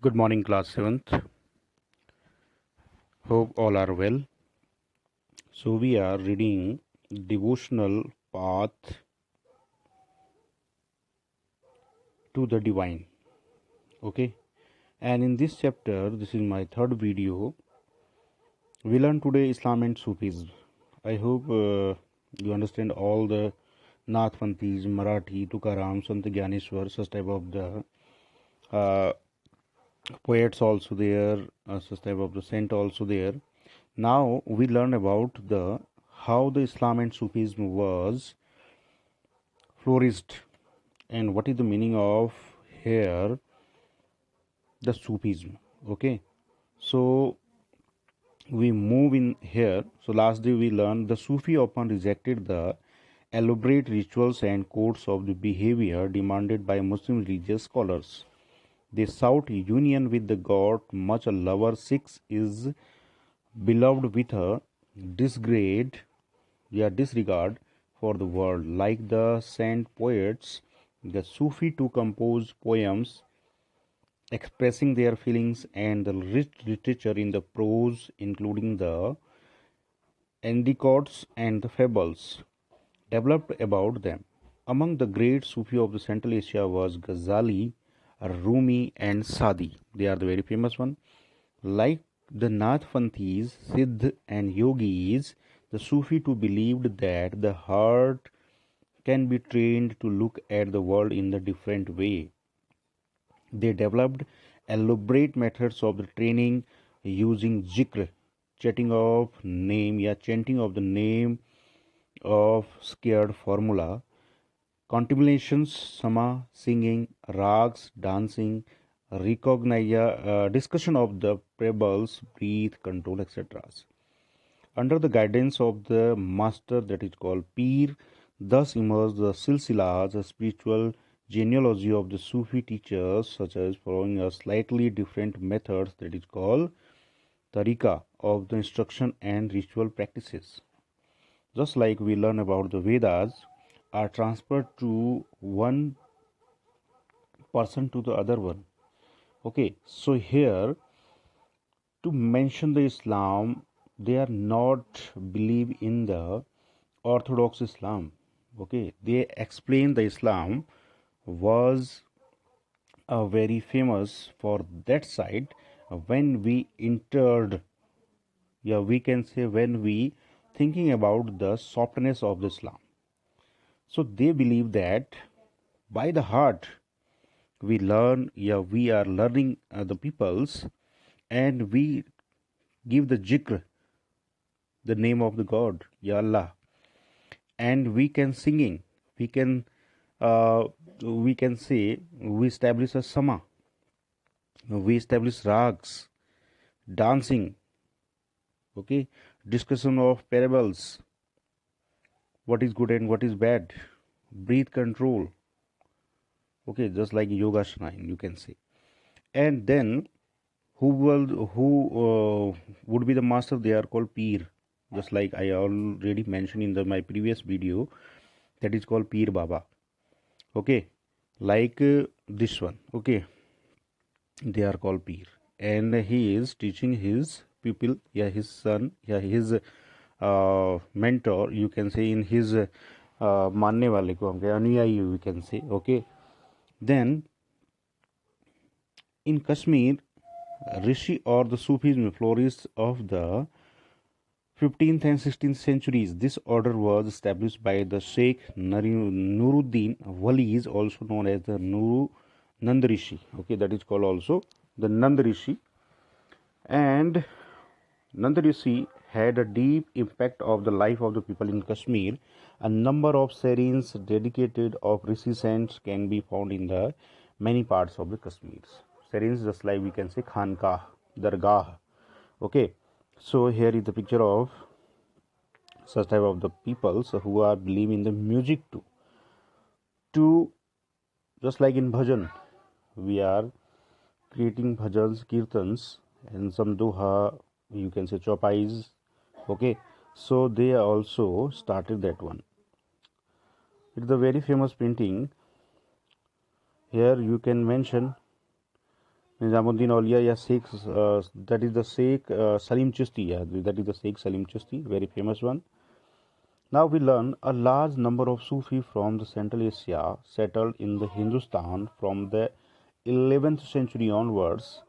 Good morning, class 7th. Hope all are well. So, we are reading Devotional Path to the Divine. Okay, and in this chapter, this is my third video. We learn today Islam and Sufism. I hope you understand all the Nathpanthis, Marathi, Tukaram, Sant Gyaneshwar, such type of the uh, poets also there, such type of the saint also there. Now we learn about the how the Islam and Sufism was flourished and what is the meaning of here the Sufism. Okay, so we move in here. So last day we learned the Sufi often rejected the elaborate rituals and codes of the behavior demanded by Muslim religious scholars. They sought union with the God. Much a lover seeks is beloved with a disregard for the world. Like the saint poets, the Sufi to compose poems expressing their feelings and the rich literature in the prose, including the anecdotes and the fables developed about them. Among the great Sufi of the Central Asia was Ghazali, Rumi, and Sadi. They are the very famous one. Like the Nathpanthis, Siddh, and Yogis, the Sufi too believed that the heart can be trained to look at the world in a different way. They developed elaborate methods of the training using zikr, chanting of the name of scared formula, contemplations, sama, singing, rags, dancing, discussion of the parables, breathe, control, etc. Under the guidance of the master that is called Pir, thus emerged the silsilas, a spiritual genealogy of the Sufi teachers, such as following a slightly different methods that is called tariqa of the instruction and ritual practices. Just like we learn about the Vedas are transferred to one person to the other one. Okay, so here to mention the Islam, they are not believe in the Orthodox Islam. Okay, they explain the Islam was very famous for that side when we entered. Yeah, we can say when we thinking about the softness of the Islam. So they believe that by the heart we learn. Yeah, we are learning the peoples, and we give the zikr, the name of the God, Ya Allah, and we can singing, we can uh, we can say we establish a sama, we establish rags, dancing, okay, discussion of parables, what is good and what is bad, breathe control, okay, just like yoga shrine you can say. And then who would be the master? They are called Peer, just like I already mentioned in my previous video, that is called Peer Baba. Okay, like this one. Okay, they are called Peer, and he is teaching his pupil, yeah, his son, yeah, his mentor, you can say, in his मानने वाले को हम कहें अनुयायी, we can say. Okay, then in Kashmir, Rishi or the Sufism flourished of the 15th and 16th centuries. This order was established by the Sheikh Nuruddin Wali, is also known as the Nand Rishi. Okay, that is called also the Nand Rishi. And Nand Rishi had a deep impact of the life of the people in Kashmir. A number of serines dedicated of Rishi saints can be found in the many parts of the Kashmir. Serines, just like we can say Khankah, Dargah. Okay, so here is the picture of such type of the people who are believe in the music too. To just like in bhajan, we are creating bhajans, kirtans, and some doha, you can say chopais. Okay, so they also started that one. It's a very famous painting. Here you can mention Nizamuddin Auliya, yeah, Sheikh, that is the Sheikh Salim Chishti, yeah, that is the Sheikh Salim Chishti, very famous one. Now we learn a large number of Sufi from the Central Asia settled in the Hindustan from the 11th century onwards.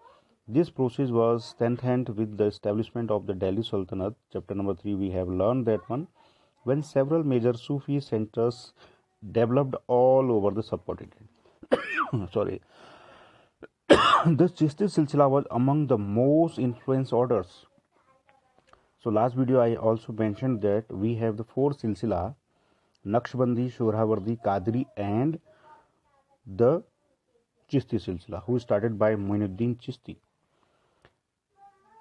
This process was strengthened with the establishment of the Delhi Sultanate. Chapter number 3, we have learned that one. When several major Sufi centers developed all over the subcontinent. Sorry. The Chishti Silsila was among the most influential orders. So last video I also mentioned that we have the four Silsila: Naqshbandi, Sohrawardi, Qadri, and the Chishti Silsila, who started by Muinuddin Chishti.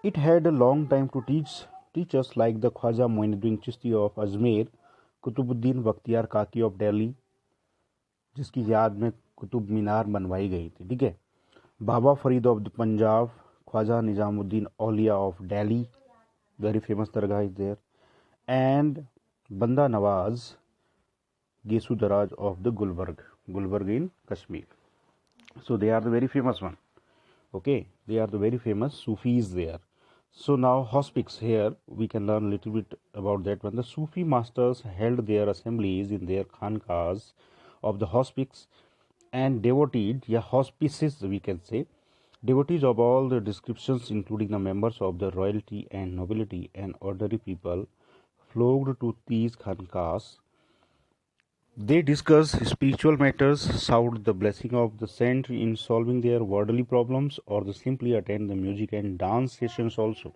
It had a long time to teach us, like the Khwaja Muinuddin Chishti of Ajmer, Kutubuddin Bakhtiyar Kaki of Delhi, जिसकी याद में कुतुब मीनार बनवाई गई थी, ठीक है. Baba Farid of the Punjab, Khwaja Nizamuddin Auliya of Delhi, very famous dargah is there, and Banda Nawaz Gesu Daraj of the Gulbarg in Kashmir. So they are the very famous one. Okay, they are the very famous Sufis there. So now hospice, here we can learn a little bit about that one. The Sufi masters held their assemblies in their khanqahs of the hospice and devotees, yeah, hospices we can say, devotees of all the descriptions, including the members of the royalty and nobility and ordinary people, flocked to these khanqahs. They discuss spiritual matters, sought the blessing of the saint in solving their worldly problems, or they simply attend the music and dance sessions also.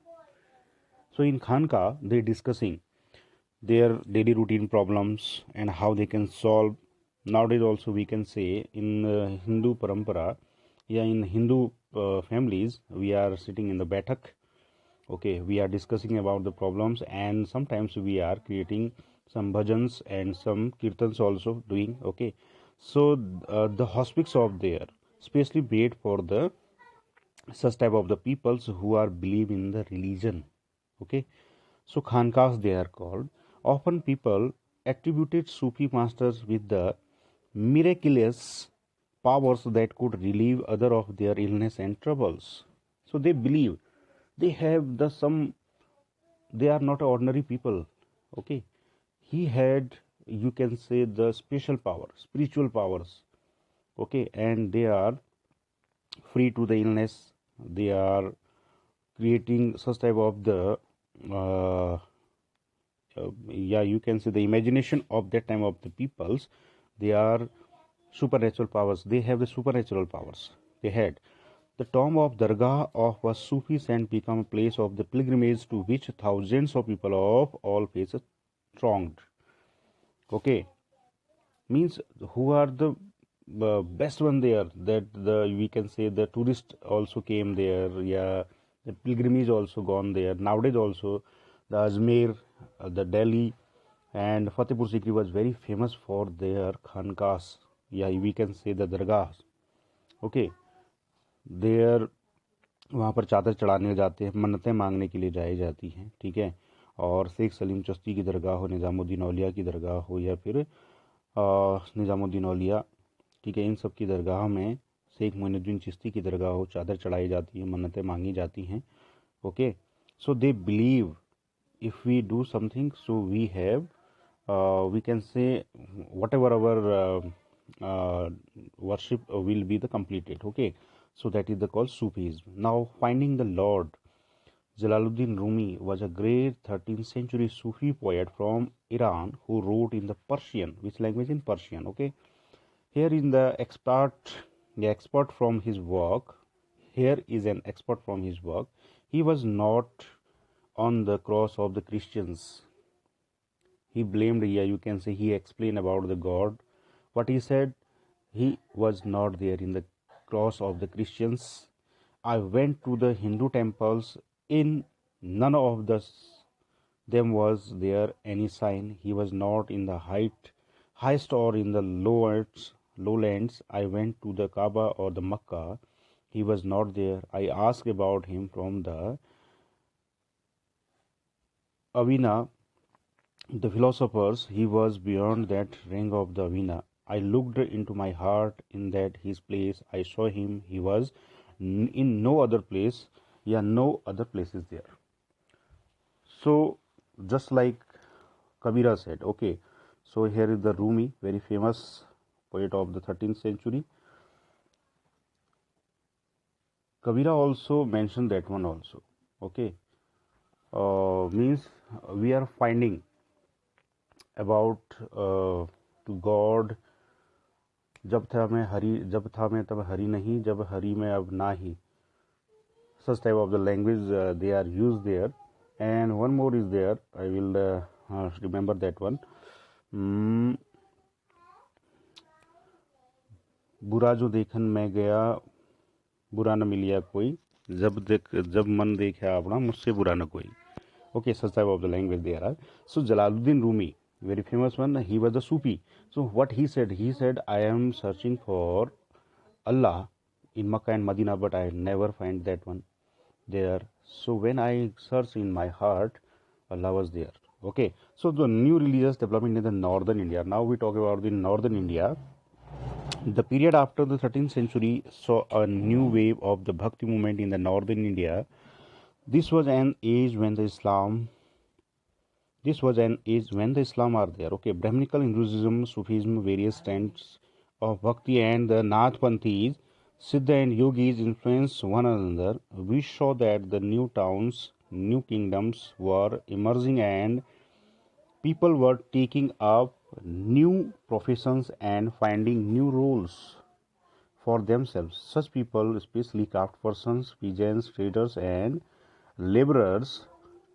So in Khanka, they discussing their daily routine problems and how they can solve. Nowadays also we can say in Hindu parampara, yeah, in Hindu families, we are sitting in the Baitak. Okay, we are discussing about the problems, and sometimes we are creating some bhajans and some kirtans also doing. Okay, so the hospice of there specially made for the such type of the peoples who are believe in the religion. Okay, so khankas they are called. Often people attributed Sufi masters with the miraculous powers that could relieve other of their illness and troubles. So they believe they have the some, they are not ordinary people. Okay, he had, you can say, the special power, spiritual powers. Okay, and they are free to the illness. They are creating such type of the yeah, you can say the imagination of that time of the peoples. They are supernatural powers. They have the supernatural powers. They had. The tomb of Dargah of a Sufi saint became a place of the pilgrimage to which thousands of people of all faiths thronged. Okay, means who are the best one there, that the, we can say, the tourist also came there. Yeah, the pilgrimage also gone there. Nowadays also the Ajmer, the Delhi, and Fatehpur Sikri was very famous for their khankas. Yeah, we can say the dargahs. Okay, there वहाँ पर चादर चढ़ाने जाते हैं, मन्नतें मांगने के लिए जाई जाती हैं, ठीक है. और शेख सलीम चिश्ती की दरगाह हो, निज़ामुद्दीन औलिया की दरगाह हो, या फिर निज़ामुद्दीन औलिया, ठीक है, इन सब की दरगाह में शेख मोइनुद्दीन चिश्ती की दरगाह हो, चादर चढ़ाई जाती है, मन्नतें मांगी जाती हैं. Okay, so they believe if we do something, so we have, we can say, whatever our worship will be the completed. Okay, so that is the called Sufism. Now finding the Lord, Jalaluddin Rumi was a great 13th century Sufi poet from Iran who wrote in the Persian, which language? In Persian. Okay, here in the expert from his work, here is an expert from his work. He was not on the cross of the Christians. He blamed, yeah, you can say, he explained about the God. What he said, he was not there in the cross of the Christians. I went to the Hindu temples, in none of them was there any sign. He was not in the highest or in the lowlands. I went to the Kaaba or the Makkah. He was not there. I asked about him from the Avina, the philosophers. He was beyond that ring of the Avina. I looked into my heart in that his place. I saw him. He was in no other place, yeah, no other place is there. So just like Kabira said, okay, so here is the Rumi, very famous poet of the 13th century. Kabira also mentioned that one also, okay. Means we are finding about to God. जब था मैं तब हरि नहीं, जब हरि में अब ना ही. Such type of the language they are used there. And one more is there, I will remember that one. बुरा जो देखन मैं गया, बुरा न मिलिया कोई, जब मन देखा अपना, मुझसे बुरा न कोई. Okay, such type of the language there are. So Jalaluddin Rumi, very famous one, he was a Sufi. So what he said, I am searching for Allah in Makkah and Medina, but I never find that one there. So when I search in my heart, Allah was there. Okay, so the new religious development in the northern India. Now we talk about the northern India. The period after the 13th century saw a new wave of the Bhakti movement in the northern India. This was an age when the Islam are there. Okay, Brahminical Hinduism, Sufism, various strands of Bhakti, and the Nathpanthis, Siddha and Yogis influenced one another. We saw that the new towns, new kingdoms were emerging, and people were taking up new professions and finding new roles for themselves. Such people, especially craftspersons, peasants, traders, and laborers,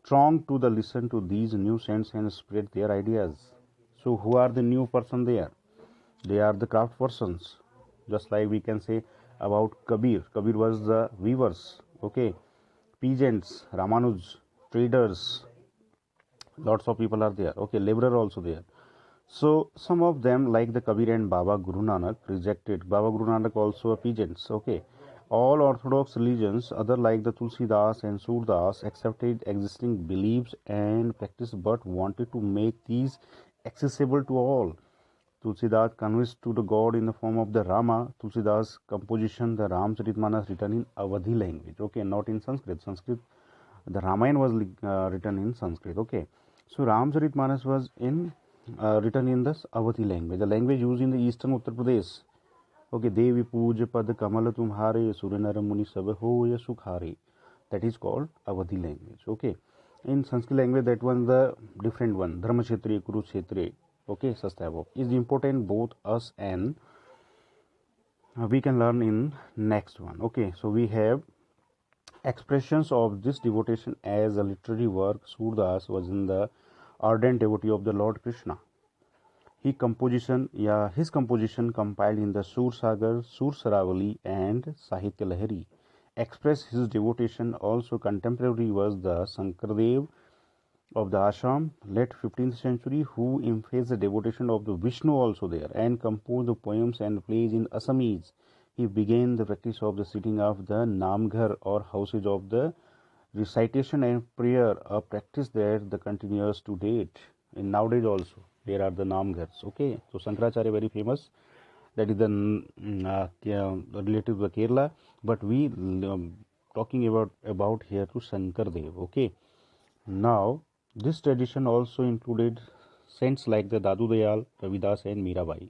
thronged to the listen to these new saints and spread their ideas. So, who are the new person there? They are the craftspersons. Just like we can say about Kabir. Kabir was the weavers. Okay, peasants, Ramanuj, traders. Lots of people are there. Okay, laborer also there. So some of them, like the Kabir and Baba Guru Nanak, rejected. Baba Guru Nanak also a peasants. Okay, all orthodox religions, other like the Tulsidas and Surdas, accepted existing beliefs and practice, but wanted to make these accessible to all. Tulsidas convinced to the God in the form of the Rama. Tulsidas' composition, the Ramcharitmanas, written in Awadhi language. Okay, not in Sanskrit. The Ramayana was written in Sanskrit. Okay, so Ramcharitmanas was written in the Awadhi language, the language used in the eastern Uttar Pradesh. Okay, Devi Puj Pad Kamal Tumhare Surya Nar Muni Sab Hoya Sukhare. That is called Awadhi language. Okay, in Sanskrit language, that one the different one, Dharma Kshetre, Kurukshetre. Okay, such type of is important both us and we can learn in next one. Okay, so we have expressions of this devotion as a literary work. Surdas was in the ardent devotee of the Lord Krishna. His composition compiled in the Sur Sagar, Sur Saravali, and Sahitya Lahari express his devotion. Also contemporary was the Sankardev of the Ashram, late 15th century, who emphasized the devotion of the Vishnu also there and composed the poems and plays in Assamese. He began the practice of the sitting of the Namghar or houses of the recitation and prayer, a practice that continues to date. In nowadays also there are the Namghars. Okay, so Shankaracharya very famous. That is the relative to the Kerala, but we talking about here to Shankardev. Okay, now this tradition also included saints like the Dadu Dayal, Ravidas, and Mirabai.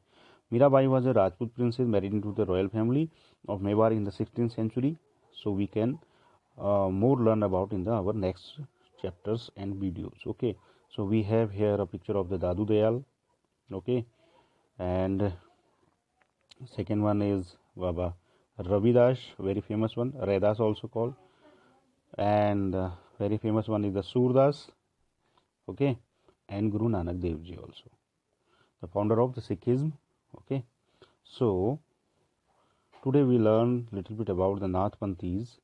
Mirabai was a Rajput princess married into the royal family of Mewar in the 16th century. So we can more learn about in our next chapters and videos. Okay, so we have here a picture of the Dadu Dayal. Okay, and second one is Baba Ravidas, very famous one. Raidas also called, and very famous one is the Surdas. Okay, and Guru Nanak Dev Ji also, the founder of the Sikhism. Okay, so today we learn little bit about the Nathpanthis.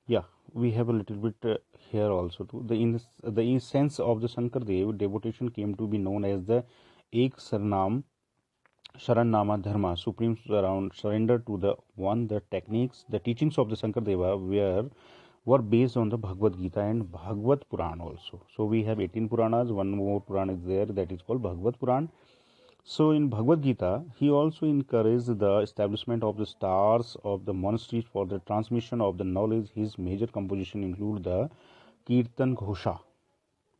Yeah, we have a little bit here also too. The essence of the Shankardev devotion came to be known as the Ek Sharannama Dharma, supreme surrender to the one. The techniques, the teachings of the Shankardeva were based on the Bhagavad Gita and Bhagavad Puran also. So we have 18 Puranas, one more Puran is there that is called Bhagavad Puran. So in Bhagavad Gita, he also encouraged the establishment of the stars of the monasteries for the transmission of the knowledge. His major composition include the Kirtan Ghosha.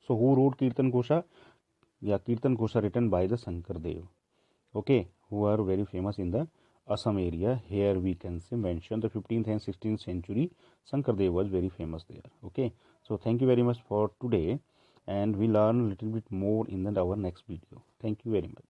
So who wrote Kirtan Ghosha? Yeah, Kirtan Ghosha written by the Shankar Dev. Okay, who are very famous in the Assam area. Here we can say mention the 15th and 16th century. Shankar Dev was very famous there. Okay, so thank you very much for today, and we learn a little bit more in our next video. Thank you very much.